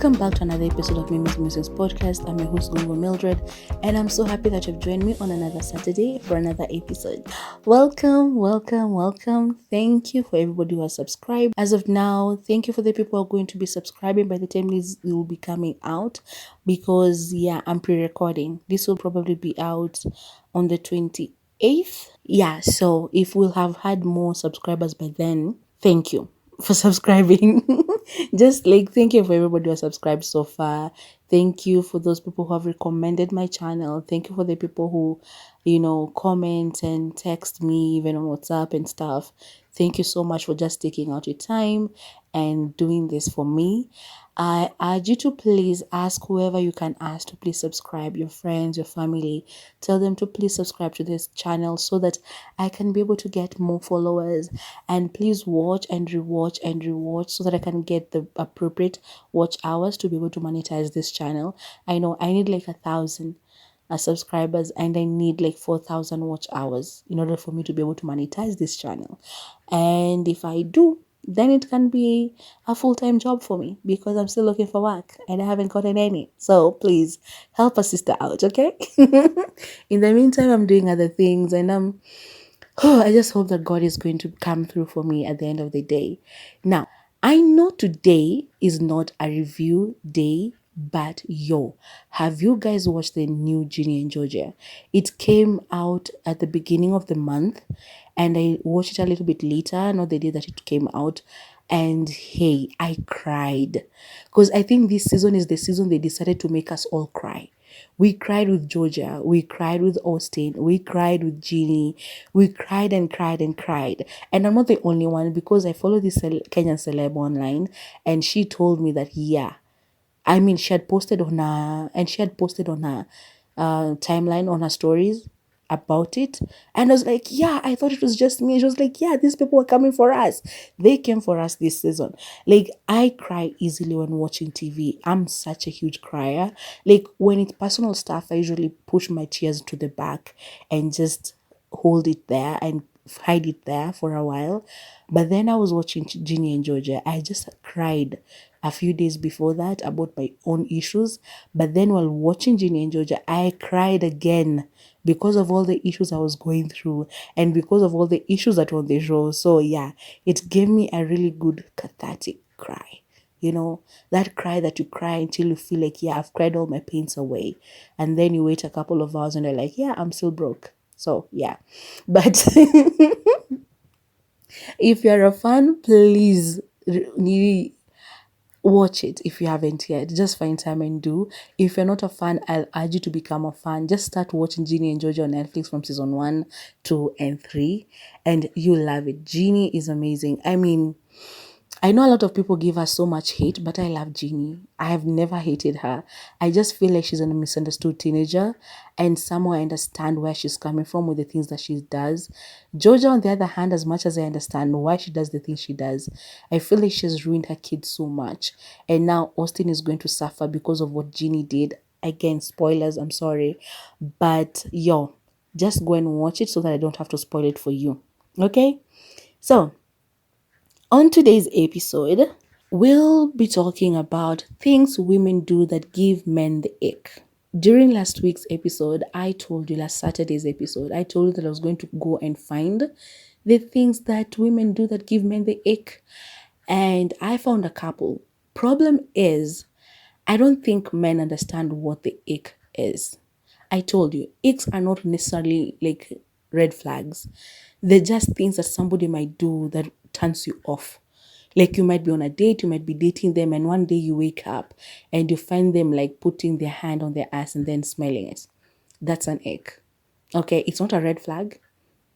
Welcome back to another episode of Musings podcast. I'm your host, Gungo Mildred, and I'm so happy that you've joined me on another Saturday for another episode. Welcome. Thank you for everybody who has subscribed. As of now, thank you for the people who are going to be subscribing by the time this will be coming out, because I'm pre-recording. This will probably be out on the 28th. So if we'll have had more subscribers by then, thank you for subscribing. Thank you for everybody who has subscribed so far. Thank you for those people who have recommended my channel. Thank you for the people who comment and text me even on WhatsApp and stuff. Thank you so much for just taking out your time and doing this for me. I urge you to please ask whoever you can ask to please subscribe, your friends, your family. Tell them to please subscribe to this channel so that I can be able to get more followers. And please watch and rewatch so that I can get the appropriate watch hours to be able to monetize this channel. I know I need like 1,000 subscribers and I need like 4,000 watch hours in order for me to be able to monetize this channel. And if I do, then it can be a full-time job for me, because I'm still looking for work and I haven't gotten any. So please help a sister out, okay? In the meantime, I'm doing other things, and I just hope that God is going to come through for me at the end of the day. Now, I know today is not a review day, but have you guys watched the new Ginny and Georgia? It came out at the beginning of the month, and I watched it a little bit later, not the day that it came out. And hey, I cried, because I think this season is the season they decided to make us all cry. We cried with Georgia, we cried with Austin, we cried with Ginny, we cried and cried and cried. And I'm not the only one, because I follow this Kenyan celeb online, and she told me that she had posted on her timeline on her stories about it, and I was like, I thought it was just me. She was like, these people are coming for us. They came for us this season. Like, I cry easily when watching TV. I'm such a huge crier. Like, when it's personal stuff, I usually push my tears to the back and just hold it there and hide it there for a while. But then I was watching Ginny and Georgia. I just cried a few days before that about my own issues. But then while watching Ginny and Georgia, I cried again because of all the issues I was going through and because of all the issues that were on the show. So it gave me a really good cathartic cry. That cry that you cry until you feel like, I've cried all my pains away. And then you wait a couple of hours and you're like, I'm still broke. So, but if you're a fan, please watch it. If you haven't yet, just find time and do. If you're not a fan, I'll urge you to become a fan. Just start watching Ginny and Georgia on Netflix from season 1, 2, and 3, and you'll love it. Ginny is amazing. I know a lot of people give her so much hate, but I love Jeannie. I have never hated her. I just feel like she's a misunderstood teenager, and somehow I understand where she's coming from with the things that she does. Georgia, on the other hand, as much as I understand why she does the things she does, I feel like she's ruined her kids so much. And now Austin is going to suffer because of what Jeannie did. Again, spoilers, I'm sorry. But just go and watch it so that I don't have to spoil it for you. Okay? So, on today's episode, we'll be talking about things women do that give men the ick. During last week's episode, last Saturday's episode, I told you that I was going to go and find the things that women do that give men the ick. And I found a couple. Problem is, I don't think men understand what the ick is. I told you, icks are not necessarily like red flags. They're just things that somebody might do that turns you off. Like, you might be on a date, you might be dating them, and one day you wake up and you find them like putting their hand on their ass and then smelling it. That's an ick. Okay, it's not a red flag.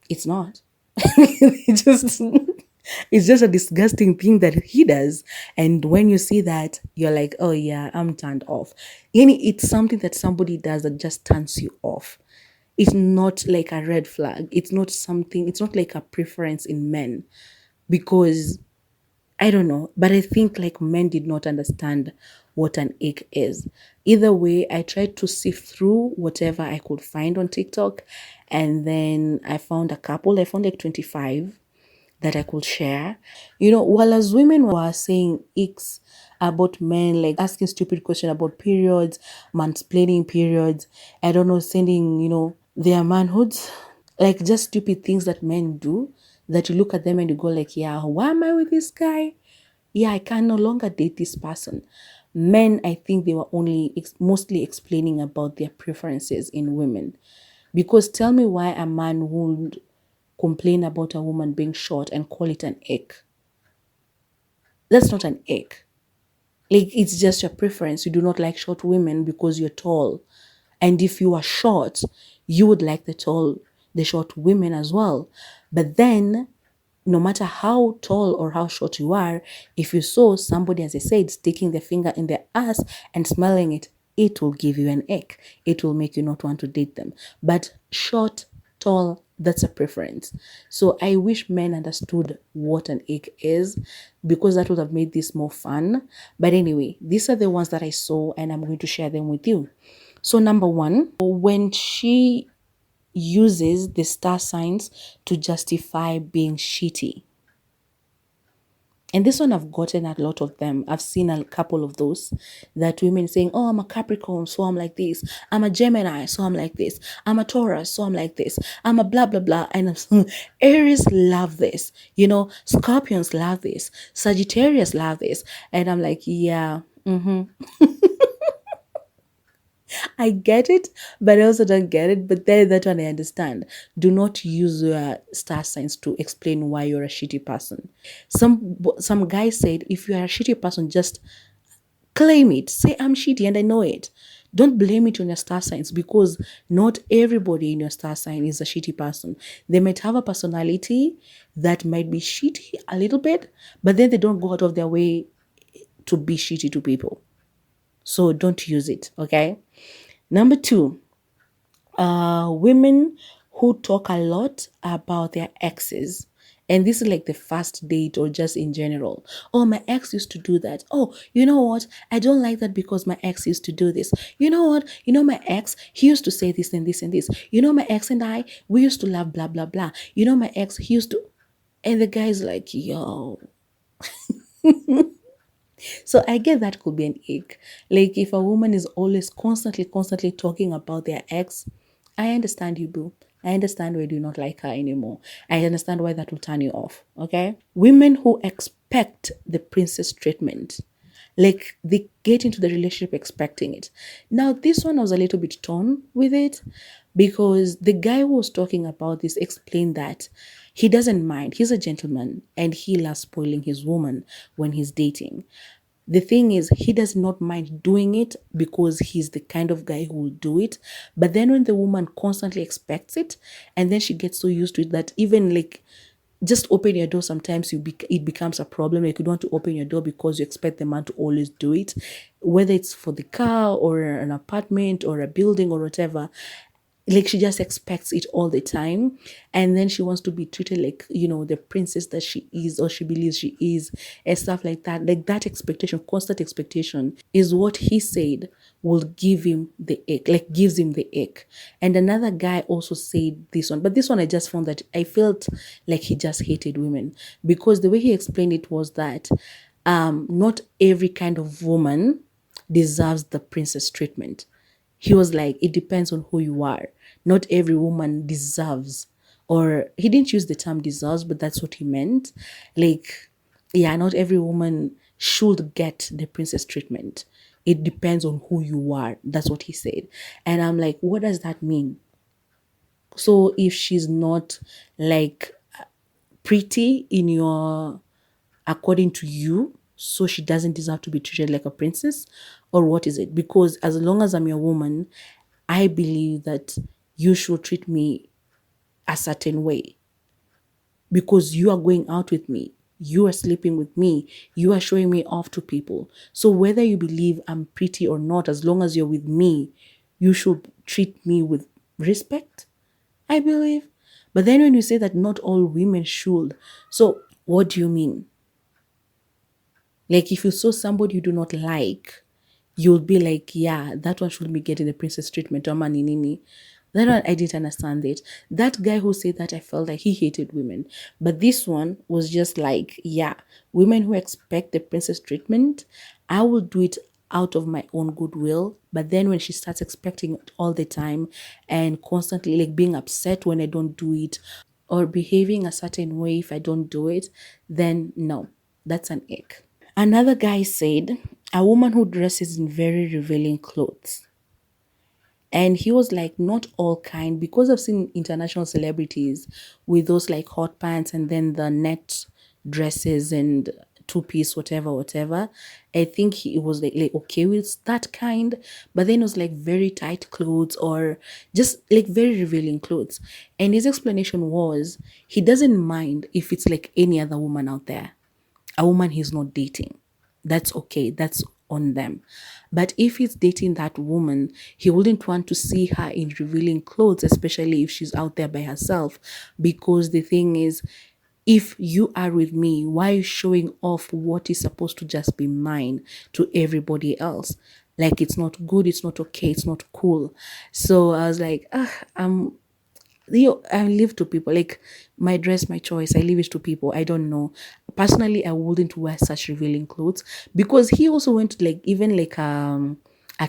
It's not. It's just a disgusting thing that he does. And when you see that, you're like, oh yeah, I'm turned off. It's something that somebody does that just turns you off. It's not like a red flag. It's not like a preference in men, because I don't know, but I think like men did not understand what an ick is. Either way, I tried to sift through whatever I could find on TikTok, and then I found a couple. I found like 25 that I could share. While as women were saying icks about men, like asking stupid question about periods, mansplaining periods, I don't know, sending, their manhoods, like just stupid things that men do, that you look at them and you go like, yeah, why am I with this guy? Yeah, I can no longer date this person. Men, I think they were only mostly explaining about their preferences in women. Because tell me why a man would complain about a woman being short and call it an ick. That's not an ick. Like, it's just your preference. You do not like short women because you're tall. And if you are short, you would like the short women as well. But then, no matter how tall or how short you are, if you saw somebody, as I said, sticking their finger in their ass and smelling it, it will give you an ick. It will make you not want to date them. But short, tall, that's a preference. So I wish men understood what an ick is, because that would have made this more fun. But anyway, these are the ones that I saw and I'm going to share them with you. So number one, when she uses the star signs to justify being shitty. And this one, I've gotten a lot of them. I've seen a couple of those, that women saying, oh, I'm a Capricorn, so I'm like this. I'm a Gemini, so I'm like this. I'm a Taurus, so I'm like this. I'm a blah, blah, blah. And Aries love this. Scorpions love this. Sagittarius love this. And I'm like, yeah, I get it, but I also don't get it. But then that one I understand. Do not use your star signs to explain why you're a shitty person. Some guy said, if you are a shitty person, just claim it. Say I'm shitty and I know it. Don't blame it on your star signs, because not everybody in your star sign is a shitty person. They might have a personality that might be shitty a little bit, but then they don't go out of their way to be shitty to people. So don't use it, okay? Number two, women who talk a lot about their exes. And this is like the first date or just in general. Oh, my ex used to do that. Oh, you know what? I don't like that because my ex used to do this. You know what? My ex, he used to say this and this and this. My ex and I, we used to love blah, blah, blah. My ex, he used to. And the guy's like, yo. So I get that could be an ick. Like, if a woman is always constantly talking about their ex, I understand you, boo. I understand why you do not like her anymore. I understand why that will turn you off. Okay? Women who expect the princess treatment. Like, they get into the relationship expecting it. Now, this one I was a little bit torn with it, because the guy who was talking about this explained that he doesn't mind. He's a gentleman and he loves spoiling his woman when he's dating. The thing is, he does not mind doing it because he's the kind of guy who will do it. But then when the woman constantly expects it, and then she gets so used to it that even like just open your door, sometimes it becomes a problem. Like, you don't want to open your door because you expect the man to always do it, whether it's for the car or an apartment or a building or whatever. Like, she just expects it all the time, and then she wants to be treated like, the princess that she is, or she believes she is, and stuff like that. Like, that expectation, constant expectation, is what he said will give him the ick, like gives him the ick. And another guy also said this one, but this one I just found that I felt like he just hated women, because the way he explained it was that not every kind of woman deserves the princess treatment. He was like, it depends on who you are. Not every woman deserves, or he didn't use the term deserves, but that's what he meant. Like, yeah, not every woman should get the princess treatment. It depends on who you are. That's what he said. And I'm like, what does that mean? So if she's not like pretty in your, according to you, so she doesn't deserve to be treated like a princess, or what is it? Because as long as I'm your woman, I believe that you should treat me a certain way, because you are going out with me, you are sleeping with me, you are showing me off to people. So whether you believe I'm pretty or not, as long as you're with me, you should treat me with respect, I believe. But then when you say that not all women should, so what do you mean? Like, if you saw somebody you do not like, you'll be like, yeah, that one should be getting the princess treatment or maninini. That one, I didn't understand it. That guy who said that, I felt like he hated women. But this one was just like, yeah, women who expect the princess treatment, I will do it out of my own goodwill. But then when she starts expecting it all the time and constantly like being upset when I don't do it or behaving a certain way if I don't do it, then no, that's an ick. Another guy said, a woman who dresses in very revealing clothes. And he was like, not all kind, because I've seen international celebrities with those like hot pants and then the net dresses and two-piece, whatever, whatever. I think he was like okay with that kind, but then it was like very tight clothes or just like very revealing clothes. And his explanation was he doesn't mind if it's like any other woman out there, a woman he's not dating. That's okay. That's on them. But if he's dating that woman, he wouldn't want to see her in revealing clothes, especially if she's out there by herself. Because the thing is, if you are with me, why are you showing off what is supposed to just be mine to everybody else? Like, it's not good, it's not okay, it's not cool. So I was like, I leave to people. Like my dress, my choice. I leave it to people. I don't know. Personally, I wouldn't wear such revealing clothes because he also went to like even like a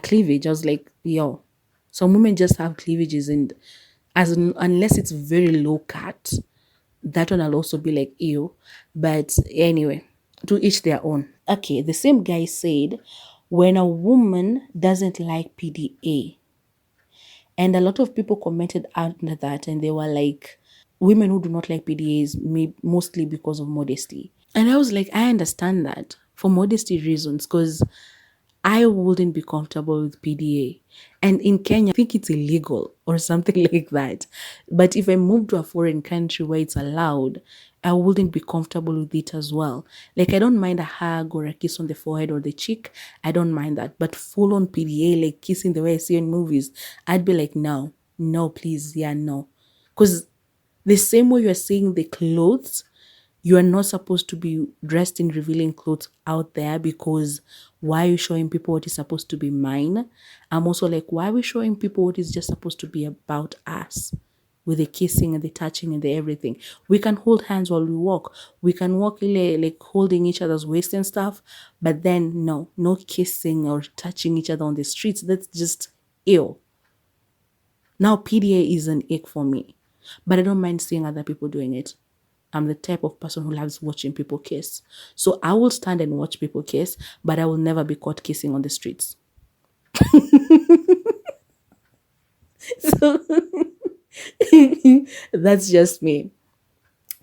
cleavage. I was like, yo, some women just have cleavages, and unless it's very low cut, that one I'll also be like, ew. But anyway, to each their own. Okay, the same guy said, when a woman doesn't like PDA, and a lot of people commented under that and they were like, women who do not like PDAs, mostly because of modesty. And I was like, I understand that for modesty reasons, because I wouldn't be comfortable with PDA. And in Kenya, I think it's illegal or something like that. But if I move to a foreign country where it's allowed, I wouldn't be comfortable with it as well. Like, I don't mind a hug or a kiss on the forehead or the cheek. I don't mind that. But full on PDA, like kissing the way I see in movies, I'd be like, no, no, please. Yeah, no. Because the same way you're seeing the clothes, you are not supposed to be dressed in revealing clothes out there, because why are you showing people what is supposed to be mine? I'm also like, why are we showing people what is just supposed to be about us? With the kissing and the touching and the everything. We can hold hands while we walk. We can walk like holding each other's waist and stuff. But then no kissing or touching each other on the streets. That's just ill. Now PDA is an ick for me. But I don't mind seeing other people doing it. I'm the type of person who loves watching people kiss. So I will stand and watch people kiss, but I will never be caught kissing on the streets. So that's just me.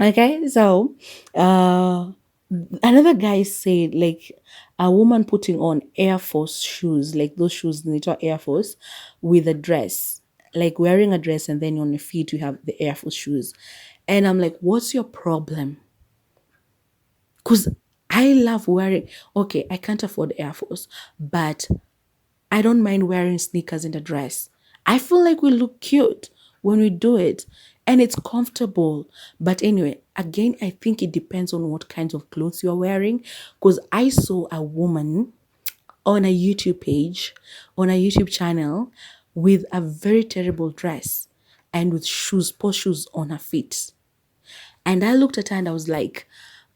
Okay, so another guy said like a woman putting on Air Force shoes, like those shoes nature Air Force, with a dress, like wearing a dress and then on your feet you have the Air Force shoes. And I'm like, what's your problem? Because I love wearing, okay, I can't afford Air Force, but I don't mind wearing sneakers and a dress. I feel like we look cute when we do it and it's comfortable. But anyway, again, I think it depends on what kinds of clothes you're wearing. Because I saw a woman on a YouTube page, on a YouTube channel, with a very terrible dress and with shoes, poor shoes on her feet. And I looked at her and I was like,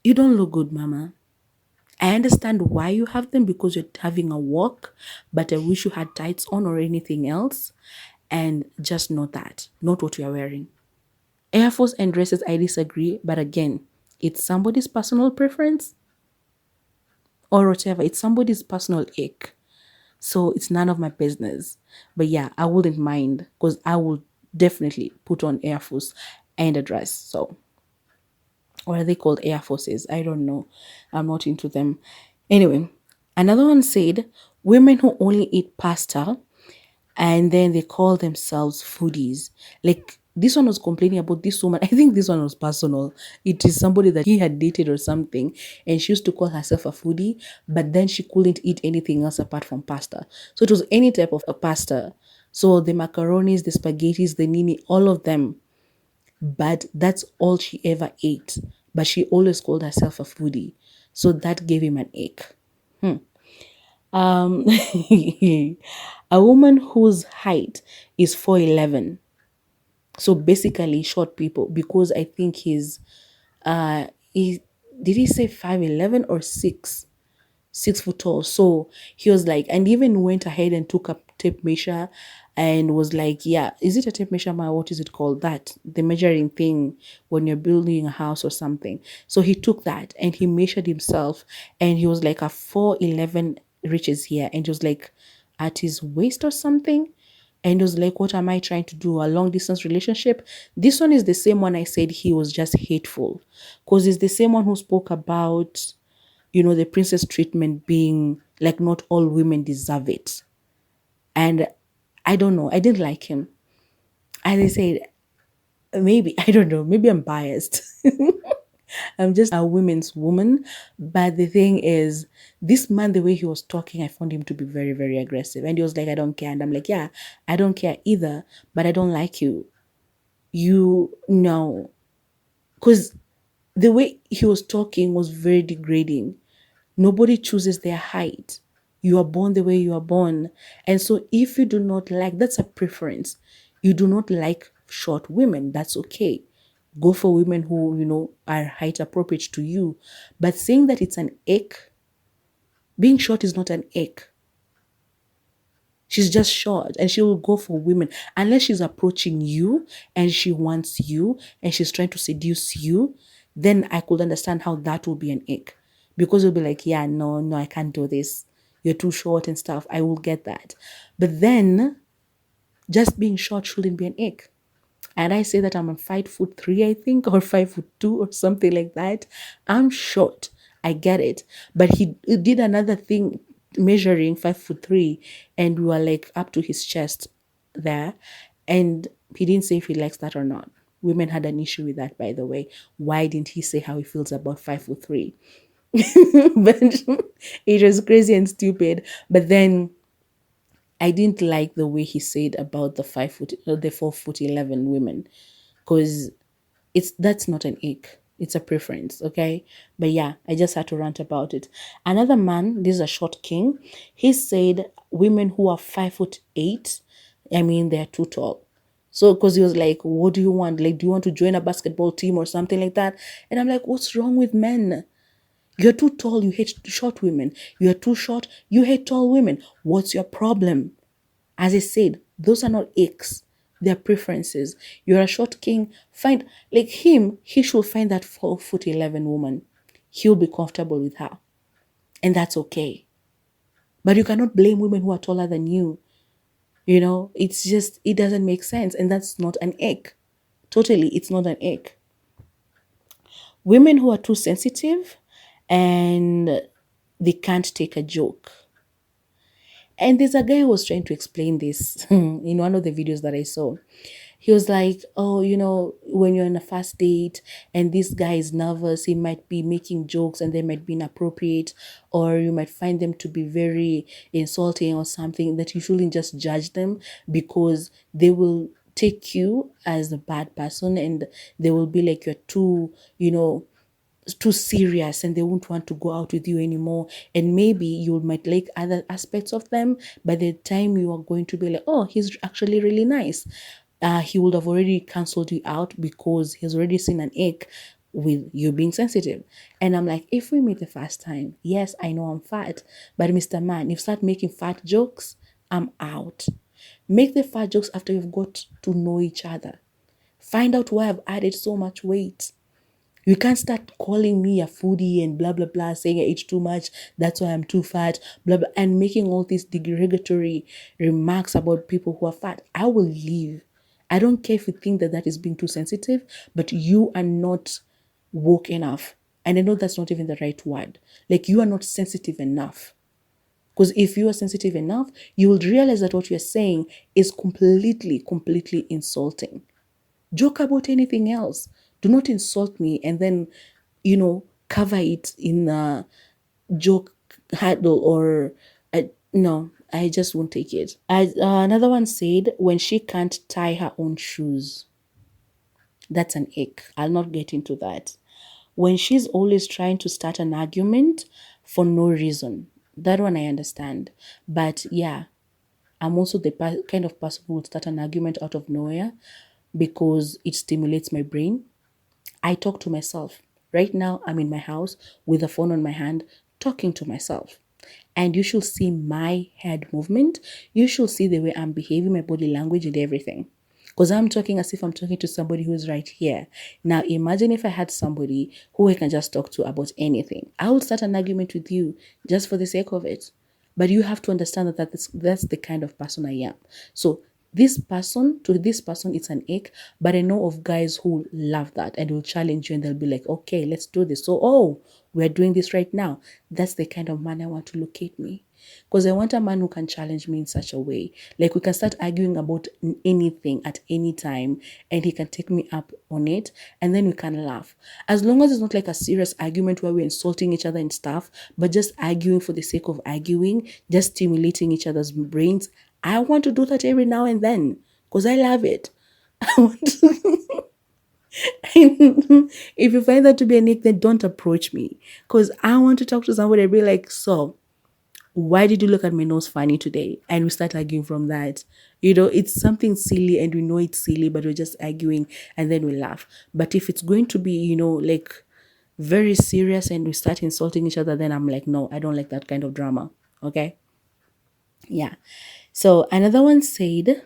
you don't look good, mama. I understand why you have them, because you're having a walk, but I wish you had tights on or anything else. And just not that, not what you're wearing. Air Force and dresses, I disagree. But again, it's somebody's personal preference or whatever. It's somebody's personal ick. So it's none of my business. But yeah, I wouldn't mind, because I would definitely put on Air Force and a dress. So, or are they called Air Forces? I don't know. I'm not into them. Anyway, another one said, women who only eat pasta and then they call themselves foodies. Like, this one was complaining about this woman. I think this one was personal. It is somebody that he had dated or something, and she used to call herself a foodie, but then she couldn't eat anything else apart from pasta. So it was any type of a pasta. So the macaronis, the spaghettis, the nini, all of them. But that's all she ever ate. But she always called herself a foodie. So that gave him an ache. Um, a woman whose height is 4'11", So basically short people, because I think he did he say 5'11" or 6 foot tall. So he was like, and even went ahead and took a tape measure and was like, yeah, is it a tape measure? What is it called? That the measuring thing when you're building a house or something. So he took that and he measured himself, and he was like a 4'11" reaches here, and he was like at his waist or something. And he was like, what am I trying to do? A long distance relationship? This one is the same one I said he was just hateful. Because it's the same one who spoke about, the princess treatment being like not all women deserve it. And I don't know, I didn't like him. As I said, maybe, I don't know, maybe I'm biased. I'm just a women's woman. But the thing is, this man, the way he was talking, I found him to be very, very aggressive. And he was like, I don't care. And I'm like, yeah, I don't care either, but I don't like you. You know, because the way he was talking was very degrading. Nobody chooses their height. You are born the way you are born. And so if you do not like, that's a preference. You do not like short women, that's okay. Go for women who, are height appropriate to you. But saying that it's an ick, being short is not an ick. She's just short, and she will go for women unless she's approaching you and she wants you and she's trying to seduce you. Then I could understand how that will be an ick, because you'll be like, yeah, no, no, I can't do this. You're too short and stuff. I will get that. But then just being short shouldn't be an ick. And I say that I'm a 5'3", I think, or 5'2", or something like that. I'm short. I get it. But he did another thing, measuring 5'3", and we were like up to his chest there. And he didn't say if he likes that or not. Women had an issue with that, by the way. Why didn't he say how he feels about 5'3"? But it was crazy and stupid. But then I didn't like the way he said about the 4'11" women, because that's not an ick. It's a preference, okay? But yeah, I just had to rant about it. Another man, this is a short king, he said women who are 5'8", I mean, they're too tall. So, because he was like, what do you want? Like, do you want to join a basketball team or something like that? And I'm like, what's wrong with men? You're too tall, you hate short women. You're too short, you hate tall women. What's your problem? As I said, those are not icks. They're preferences. You're a short king. Find, like him, he should find that 4'11" woman. He'll be comfortable with her. And that's okay. But you cannot blame women who are taller than you. It's just, it doesn't make sense. And that's not an ick. Totally, it's not an ick. Women who are too sensitive and they can't take a joke. And there's a guy who was trying to explain this in one of the videos that I saw. He was like, oh, when you're on a first date and this guy is nervous, he might be making jokes and they might be inappropriate, or you might find them to be very insulting or something, that you shouldn't just judge them, because they will take you as a bad person and they will be like you're too serious and they won't want to go out with you anymore. And maybe you might like other aspects of them. By the time you are going to be like, oh, he's actually really nice, he would have already cancelled you out because he's already seen an ick with you being sensitive. And I'm like, if we meet the first time, yes, I know I'm fat, but Mr. Man, if you start making fat jokes, I'm out. Make the fat jokes after you've got to know each other. Find out why I've added so much weight. You can't start calling me a foodie and blah, blah, blah, saying I ate too much, that's why I'm too fat, blah, blah, and making all these derogatory remarks about people who are fat. I will leave. I don't care if you think that that is being too sensitive, but you are not woke enough. And I know that's not even the right word. Like, you are not sensitive enough. Because if you are sensitive enough, you will realize that what you're saying is completely, completely insulting. Joke about anything else. Do not insult me and then, cover it in a joke handle or no, I just won't take it. Another one said, when she can't tie her own shoes, that's an ick. I'll not get into that. When she's always trying to start an argument for no reason, that one I understand. But yeah, I'm also the kind of person who would start an argument out of nowhere. because it stimulates my brain. I talk to myself. Right now, I'm in my house with a phone on my hand, talking to myself. And you should see my head movement. You should see the way I'm behaving, my body language, and everything. Because I'm talking as if I'm talking to somebody who's right here. Now, imagine if I had somebody who I can just talk to about anything. I would start an argument with you just for the sake of it. But you have to understand that that's the kind of person I am. So this person, it's an ick, but I know of guys who love that and will challenge you and they'll be like, okay, let's do this. So, oh, we're doing this right now. That's the kind of man I want to locate me. Because I want a man who can challenge me in such a way. Like we can start arguing about anything at any time and he can take me up on it and then we can laugh. As long as it's not like a serious argument where we're insulting each other and stuff, but just arguing for the sake of arguing, just stimulating each other's brains. I want to do that every now and then because I love it. I want to. If you find that to be a nick, then don't approach me because I want to talk to somebody and be like, so why did you look at my nose funny today? And we start arguing from that. It's something silly and we know it's silly, but we're just arguing and then we laugh. But if it's going to be, like very serious and we start insulting each other, then I'm like, no, I don't like that kind of drama. Okay. Yeah. So another one said,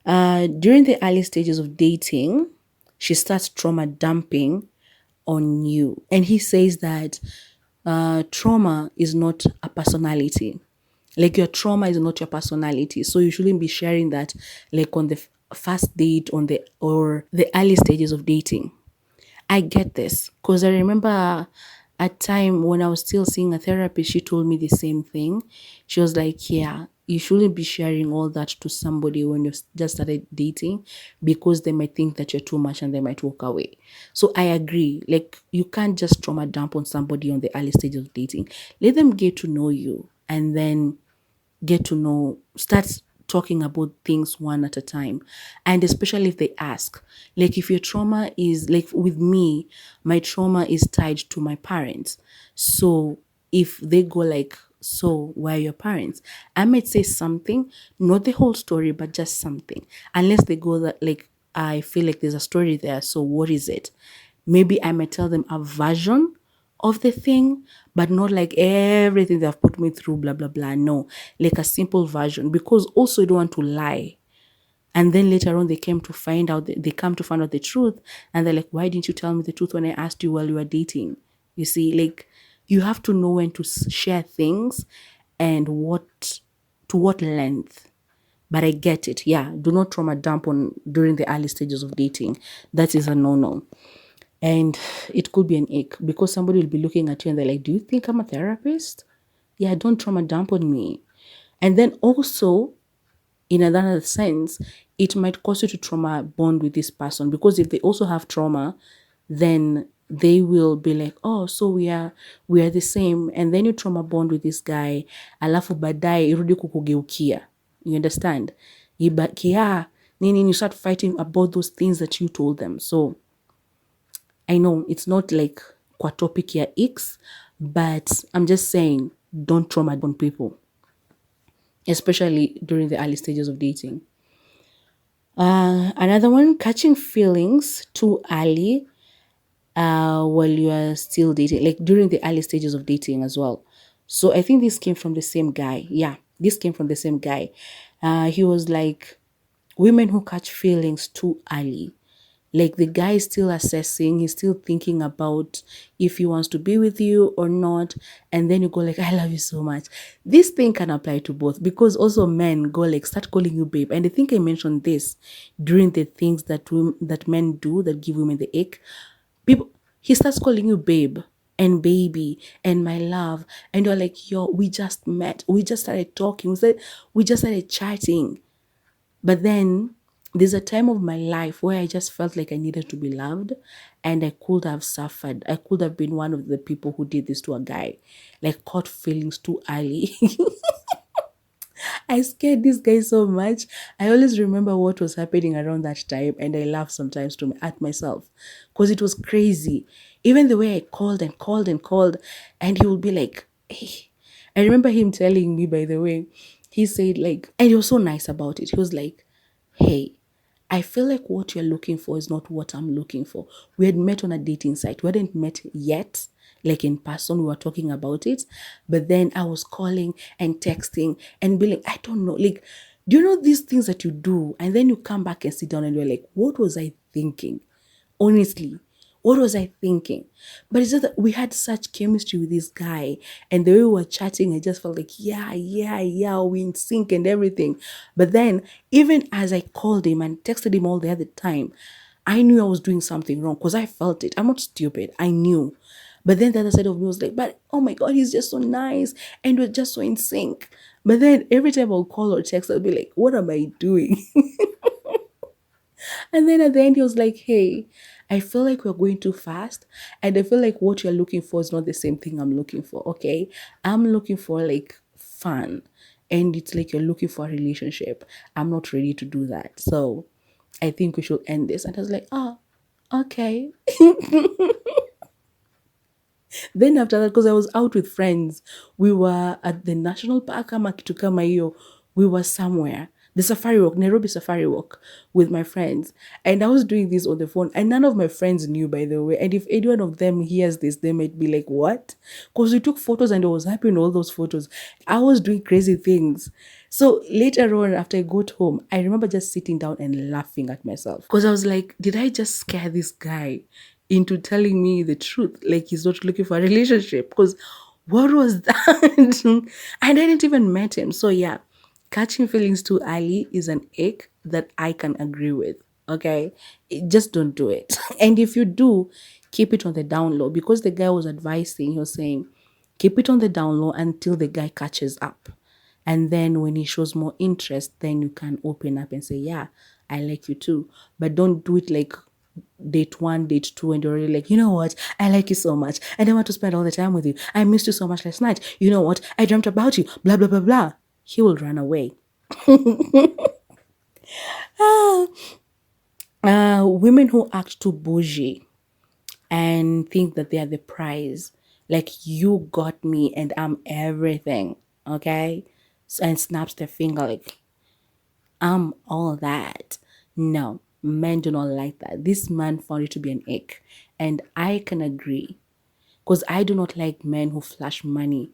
during the early stages of dating, she starts trauma dumping on you. And he says that trauma is not a personality. Like your trauma is not your personality. So you shouldn't be sharing that like on the first date or the early stages of dating. I get this because I remember a time when I was still seeing a therapist, she told me the same thing. She was like, yeah, you shouldn't be sharing all that to somebody when you just started dating because they might think that you're too much and they might walk away. So I agree. Like, you can't just trauma dump on somebody on the early stages of dating. Let them get to know you and then start talking about things one at a time. And especially if they ask, like if your trauma is like with me, my trauma is tied to my parents. So if they go like, so where are your parents? I might say something, not the whole story, but just something. Unless they go that like, I feel like there's a story there. So what is it? Maybe I might tell them a version of the thing, but not like everything they've put me through, blah, blah, blah. No, like a simple version, because also you don't want to lie. And then later on, they come to find out the truth. And they're like, why didn't you tell me the truth when I asked you while you were dating? You see, like you have to know when to share things and to what length. But I get it. Yeah. Do not trauma dump on during the early stages of dating. That is a no-no. And it could be an ick because somebody will be looking at you and they're like, do you think I'm a therapist? Yeah, don't trauma dump on me. And then also, in another sense, it might cause you to trauma bond with this person because if they also have trauma, then they will be like, oh, so we are the same. And then you trauma bond with this guy. Alafu baadaye irudi kukugeukia. You understand? Ibakia, nini, you start fighting about those things that you told them. So I know it's not like kwa topic ya X, but I'm just saying don't trauma on people, especially during the early stages of dating. Another one, catching feelings too early while you are still dating, like during the early stages of dating as well. So I think this came from the same guy. Yeah, this came from the same guy. He was like, women who catch feelings too early. Like the guy is still assessing, he's still thinking about if he wants to be with you or not. And then you go like, I love you so much. This thing can apply to both because also men go like, start calling you babe. And I think I mentioned this during the things that men do that give women the ick. He starts calling you babe and baby and my love. And you're like, yo, we just met. We just started talking. We just started chatting. But then there's a time of my life where I just felt like I needed to be loved and I could have suffered. I could have been one of the people who did this to a guy, like caught feelings too early. I scared this guy so much. I always remember what was happening around that time and I laugh sometimes at myself because it was crazy. Even the way I called and called and called and he would be like, hey. I remember him telling me, by the way, he said like, and he was so nice about it. He was like, hey, I feel like what you're looking for is not what I'm looking for. We had met on a dating site. We hadn't met yet, like in person. We were talking about it. But then I was calling and texting and being like, I don't know. Like, do you know these things that you do? And then you come back and sit down and you're like, what was I thinking? Honestly, what was I thinking? But it's just that we had such chemistry with this guy, and the way we were chatting, I just felt like, yeah, yeah, yeah, we in sync and everything. But then, even as I called him and texted him all the other time, I knew I was doing something wrong because I felt it. I'm not stupid. I knew. But then the other side of me was like, but oh my God, he's just so nice and we're just so in sync. But then every time I'll call or text, I'll be like, what am I doing? And then at the end, he was like, hey, I feel like we're going too fast. And I feel like what you're looking for is not the same thing I'm looking for. Okay. I'm looking for like fun. And it's like you're looking for a relationship. I'm not ready to do that. So I think we should end this. And I was like, oh, okay. Then after that, because I was out with friends, we were at the national park, ama kitu kama hiyo. We were somewhere. The safari walk, Nairobi safari walk with my friends. And I was doing this on the phone. And none of my friends knew, by the way. And if any one of them hears this, they might be like, what? Because we took photos and I was happy in all those photos. I was doing crazy things. So later on, after I got home, I remember just sitting down and laughing at myself. Because I was like, did I just scare this guy into telling me the truth? Like he's not looking for a relationship? Because what was that? I didn't even met him. So yeah, catching feelings too early is an ick that I can agree with. Okay, just don't do it. And if you do, keep it on the down low, because the guy was advising, he was saying, keep it on the down low until the guy catches up. And then when he shows more interest, then you can open up and say, yeah, I like you too. But don't do it like date one, date two, and you're already like, you know what? I like you so much. And I want to spend all the time with you. I missed you so much last night. You know what? I dreamt about you. Blah, blah, blah, blah. He will run away. Women who act too bougie and think that they are the prize. Like, you got me and I'm everything. Okay? And snaps their finger like, I'm all that. No, men do not like that. This man found it to be an ick. And I can agree. Because I do not like men who flash money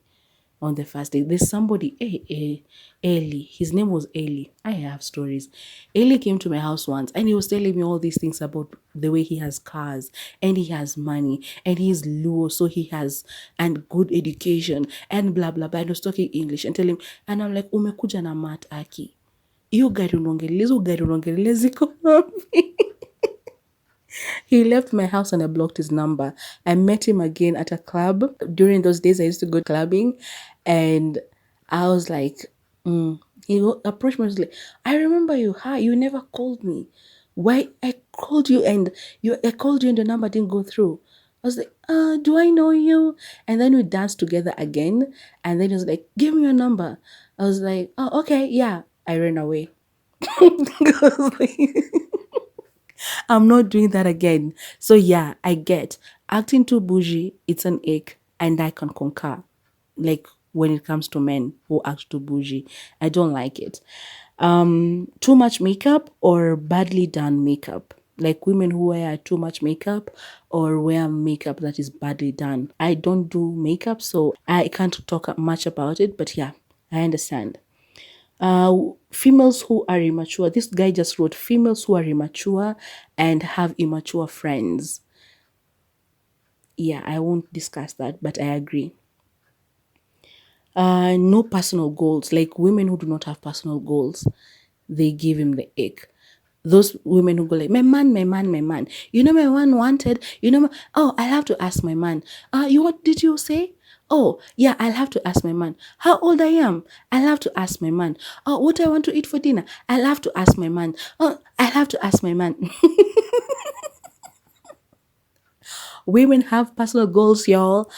on the first day. There's somebody, Eli. His name was Eli. I have stories. Eli came to my house once and he was telling me all these things about the way he has cars and he has money and he's low, so he has and good education and blah blah blah. And I was talking English and telling him, and I'm like, umekuja na mat aki. Hiyo gari unaongelea ziko wapi? He left my house and I blocked his number. I met him again at a club. During those days, I used to go clubbing. And I was like, he approached me and was like, I remember you. Hi, you never called me. Why? I called you and I called you and the number didn't go through. I was like, do I know you? And then we danced together again. And then he was like, give me your number. I was like, oh, okay, yeah. I ran away. I was like, I'm not doing that again. So yeah, I get acting too bougie, it's an ick, and I can concur. Like when it comes to men who act too bougie, I don't like it. Too much makeup or badly done makeup. Like women who wear too much makeup or wear makeup that is badly done. I don't do makeup, so I can't talk much about it, but yeah, I understand. Females who are immature. This guy just wrote females who are immature and have immature friends. Yeah, I won't discuss that, but I agree. No personal goals. Like women who do not have personal goals, they give him the ick. Those women who go like, my man, my man, my man. You know my man wanted, oh, I'll have to ask my man. What did you say? Oh, yeah, I'll have to ask my man. How old I am? I'll have to ask my man. Oh, what I want to eat for dinner? I'll have to ask my man. Oh, I'll have to ask my man. Women have personal goals, y'all.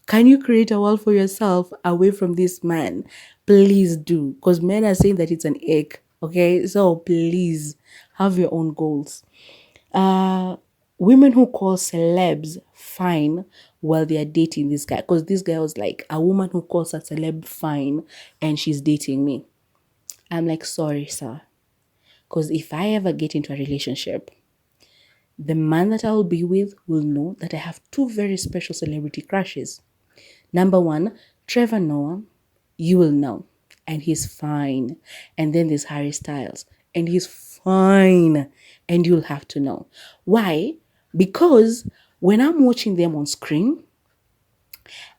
Can you create a world for yourself away from this man? Please do. Because men are saying that it's an ick. Okay? So please have your own goals. Women who call celebs fine while they are dating this guy. Because this guy was like, a woman who calls a celeb fine and she's dating me. I'm like, sorry, sir. Because if I ever get into a relationship, the man that I will be with will know that I have two very special celebrity crushes. Number one, Trevor Noah, you will know, and he's fine. And then there's Harry Styles, and he's fine, and you'll have to know. Why? Because when I'm watching them on screen,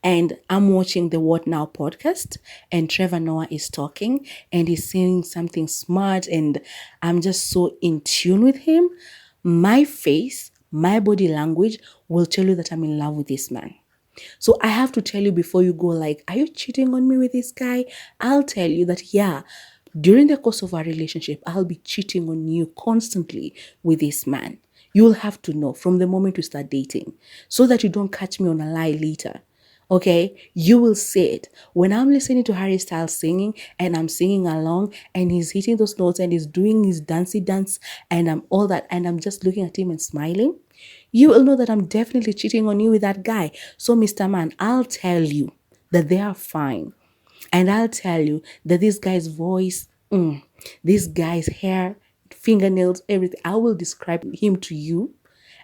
and I'm watching the What Now podcast, and Trevor Noah is talking and he's saying something smart, and I'm just so in tune with him. My face, my body language will tell you that I'm in love with this man. So I have to tell you before you go, like, are you cheating on me with this guy? I'll tell you that, yeah, during the course of our relationship, I'll be cheating on you constantly with this man. You'll have to know from the moment we start dating so that you don't catch me on a lie later. Okay, you will say it. When I'm listening to Harry Styles singing and I'm singing along and he's hitting those notes and he's doing his dancey dance and I'm all that and I'm just looking at him and smiling, you will know that I'm definitely cheating on you with that guy. So, Mr. Man, I'll tell you that they are fine. And I'll tell you that this guy's voice, this guy's hair, fingernails, everything, I will describe him to you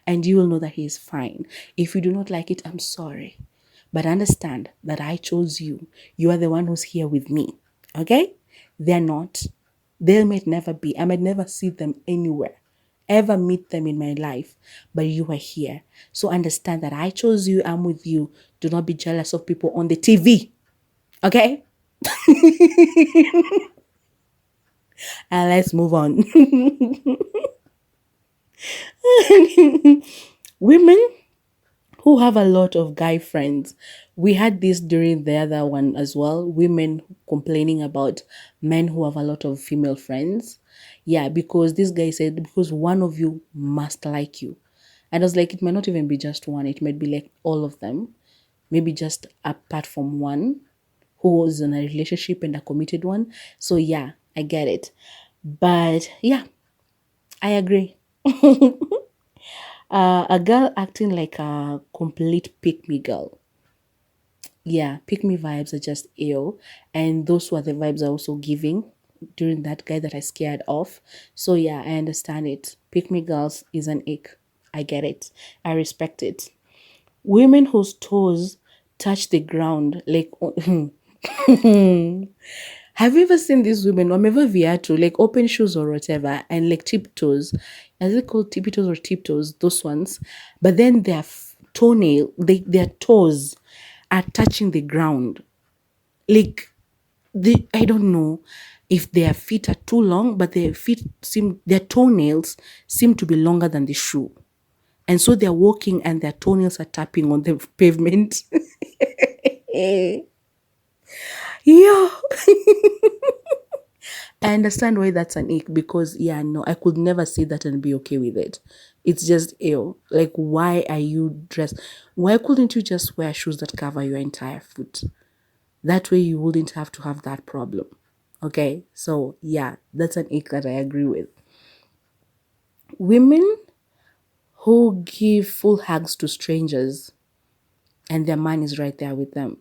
and you will know that he is fine. If you do not like it, I'm sorry. But understand that I chose you. You are the one who's here with me. Okay? They're not. They might never be. I might never see them anywhere, ever meet them in my life. But you are here. So understand that I chose you. I'm with you. Do not be jealous of people on the TV. Okay? And let's move on. Women who have a lot of guy friends. We had this during the other one as well. Women complaining about men who have a lot of female friends. Yeah, because this guy said, because one of you must like you. And I was like, it might not even be just one. It might be like all of them. Maybe just apart from one who was in a relationship and a committed one. So yeah, I get it. But yeah, I agree. A girl acting like a complete pick me girl. Yeah, pick me vibes are just ill. And those were the vibes I also giving during that guy that I scared off. So yeah, I understand it. Pick me girls is an ick. I get it. I respect it. Women whose toes touch the ground, like have you ever seen these women wameva viatu, like open shoes or whatever, and like tiptoes? Is it called tiptoes or tiptoes? Those ones. But then their toenail, their toes are touching the ground. Like I don't know if their feet are too long, but their toenails seem to be longer than the shoe. And so they're walking and their toenails are tapping on the pavement. Yeah. I understand why that's an ick because, yeah, no, I could never see that and be okay with it. It's just ill. Like, why are you dressed? Why couldn't you just wear shoes that cover your entire foot? That way you wouldn't have to have that problem. Okay? So, yeah, that's an ick that I agree with. Women who give full hugs to strangers and their man is right there with them.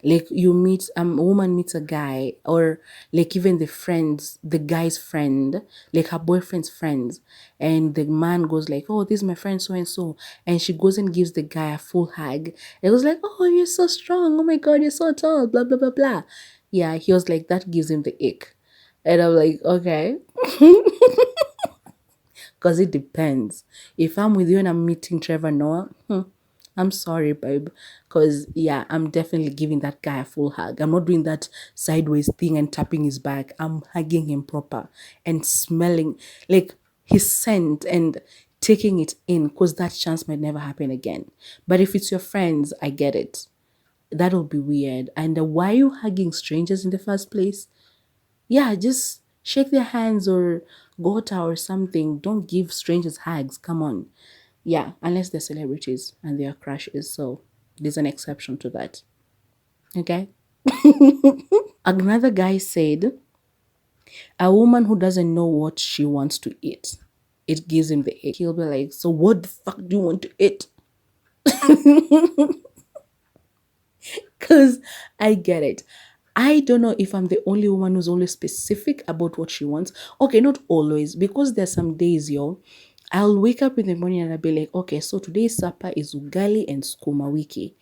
Like you meet a woman meets a guy, or like even the guy's friend, like her boyfriend's friends, and the man goes like, oh, this is my friend so and so, and she goes and gives the guy a full hug. It was like, oh, you're so strong, oh my god, you're so tall, blah blah blah blah. Yeah, he was like, that gives him the ick. And I'm like, okay. Because it depends. If I'm with you and I'm meeting Trevor Noah, I'm sorry, babe. Because, yeah, I'm definitely giving that guy a full hug. I'm not doing that sideways thing and tapping his back. I'm hugging him proper and smelling like his scent and taking it in because that chance might never happen again. But if it's your friends, I get it. That'll be weird. And why are you hugging strangers in the first place? Yeah, just shake their hands or gota or something. Don't give strangers hugs. Come on. Yeah, unless they're celebrities and they are crushes. So there's an exception to that. Okay? Another guy said, a woman who doesn't know what she wants to eat, it gives him the ick. He'll be like, so what the fuck do you want to eat? Because I get it. I don't know if I'm the only woman who's always specific about what she wants. Okay, not always, because there's some days, I'll wake up in the morning and I'll be like, okay, so today's supper is ugali and skuma wiki.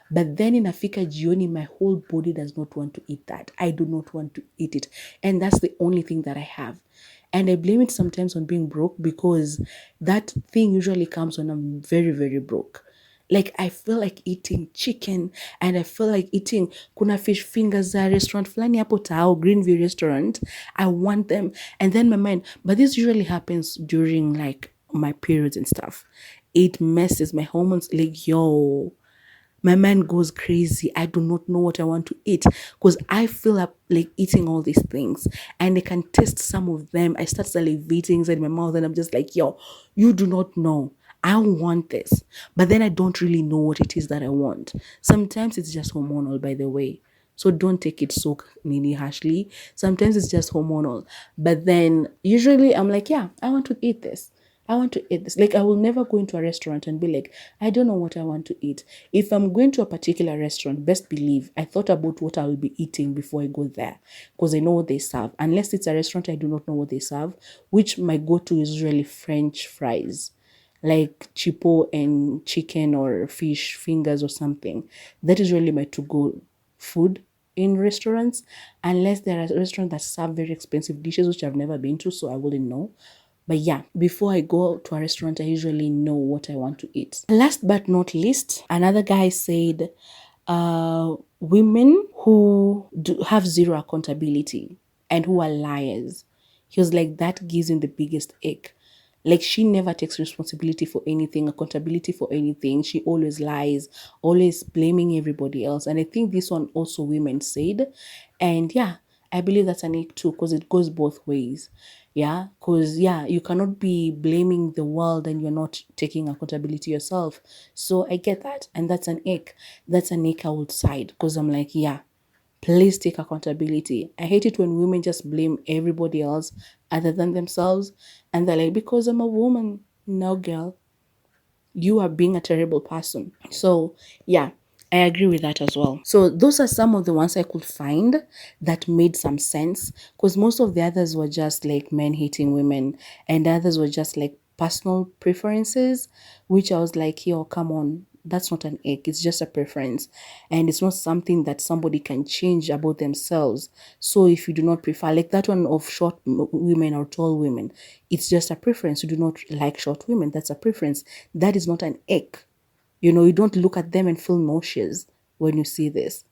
But then inafika jioni, my whole body does not want to eat that. I do not want to eat it. And that's the only thing that I have. And I blame it sometimes on being broke, because that thing usually comes when I'm very, very broke. Like, I feel like eating chicken, and I feel like eating kuna fish fingers za restaurant fulani hapo Tao, Greenview restaurant. I want them. And then my mind, but this usually happens during like my periods and stuff. It messes my hormones, like, my mind goes crazy. I do not know what I want to eat, because I feel like eating all these things, and I can taste some of them. I start salivating inside my mouth, and I'm just like, you do not know. I want this. But then I don't really know what it is that I want. Sometimes it's just hormonal, by the way. So don't take it so mini harshly. Sometimes it's just hormonal. But then usually I'm like, yeah, I want to eat this. I want to eat this. Like, I will never go into a restaurant and be like, I don't know what I want to eat. If I'm going to a particular restaurant, best believe I thought about what I will be eating before I go there, because I know what they serve. Unless it's a restaurant I do not know what they serve, which my go-to is usually French fries, like chipo and chicken or fish fingers or something. That is really my to-go food in restaurants, unless there are restaurants that serve very expensive dishes, which I've never been to, so I wouldn't know. But yeah, before I go to a restaurant, I usually know what I want to eat. Last but not least, another guy said, women who have zero accountability and who are liars. He was like, that gives him the biggest ick. Like, she never takes responsibility for anything, accountability for anything. She always lies, always blaming everybody else. And I think this one also women said. And yeah, I believe that's an ick too, because it goes both ways. Yeah, because you cannot be blaming the world and you're not taking accountability yourself. So I get that. And that's an ick. That's an ick outside, because I'm like, please take accountability. I hate it when women just blame everybody else other than themselves. And they're like, because I'm a woman. No, girl, you are being a terrible person. So yeah, I agree with that as well. So those are some of the ones I could find that made some sense, because most of the others were just like men hating women, and others were just like personal preferences, which I was like, come on, that's not an ick. It's just a preference, and it's not something that somebody can change about themselves. So if you do not prefer, like that one of short women or tall women, it's just a preference. You do not like short women, that's a preference. That is not an ick. You don't look at them and feel nauseous when you see this.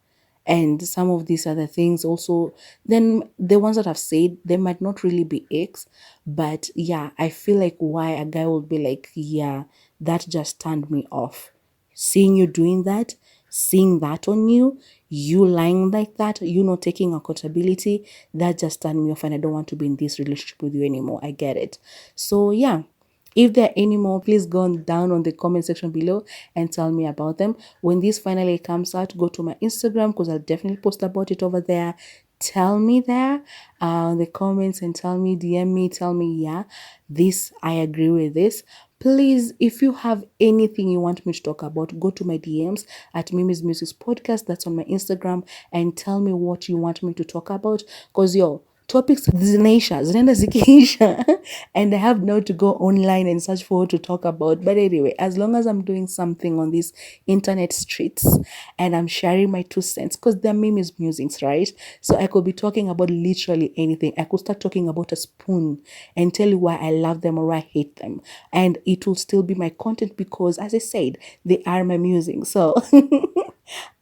And some of these other things also, then the ones that I've said, they might not really be icks, but yeah, I feel like why a guy will be like, that just turned me off. Seeing you doing that, seeing that on you, you lying like that, you not taking accountability, that just turned me off, and I don't want to be in this relationship with you anymore. I get it. So yeah. If there are any more, please go down on the comment section below and tell me about them. When this finally comes out, go to my Instagram, because I'll definitely post about it over there. Tell me there in the comments, and tell me, DM me, tell me, this, I agree with this. Please, if you have anything you want me to talk about, go to my DMs at Mimi's Musings Podcast. That's on my Instagram, and tell me what you want me to talk about, because topics zinaenda zikiisha and I have now to go online and search for what to talk about. But anyway, as long as I'm doing something on these internet streets and I'm sharing my 2 cents, because they're Mimi's Musings, right? So I could be talking about literally anything. I could start talking about a spoon and tell you why I love them or why I hate them, and it will still be my content, because as I said, they are my musings. So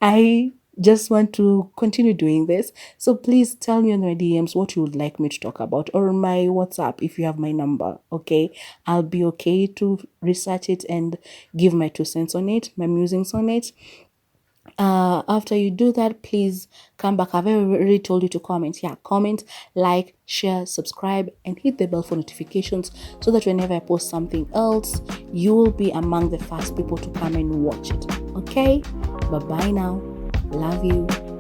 I just want to continue doing this. So please tell me on my DMs what you would like me to talk about, or on my WhatsApp if you have my number. Okay, I'll be okay to research it and give my 2 cents on it, my musings on it. After you do that, please come back. I've already told you to comment. Comment, like, share, subscribe, and hit the bell for notifications, so that whenever I post something else, you will be among the first people to come and watch it. Okay, bye bye now. Love you.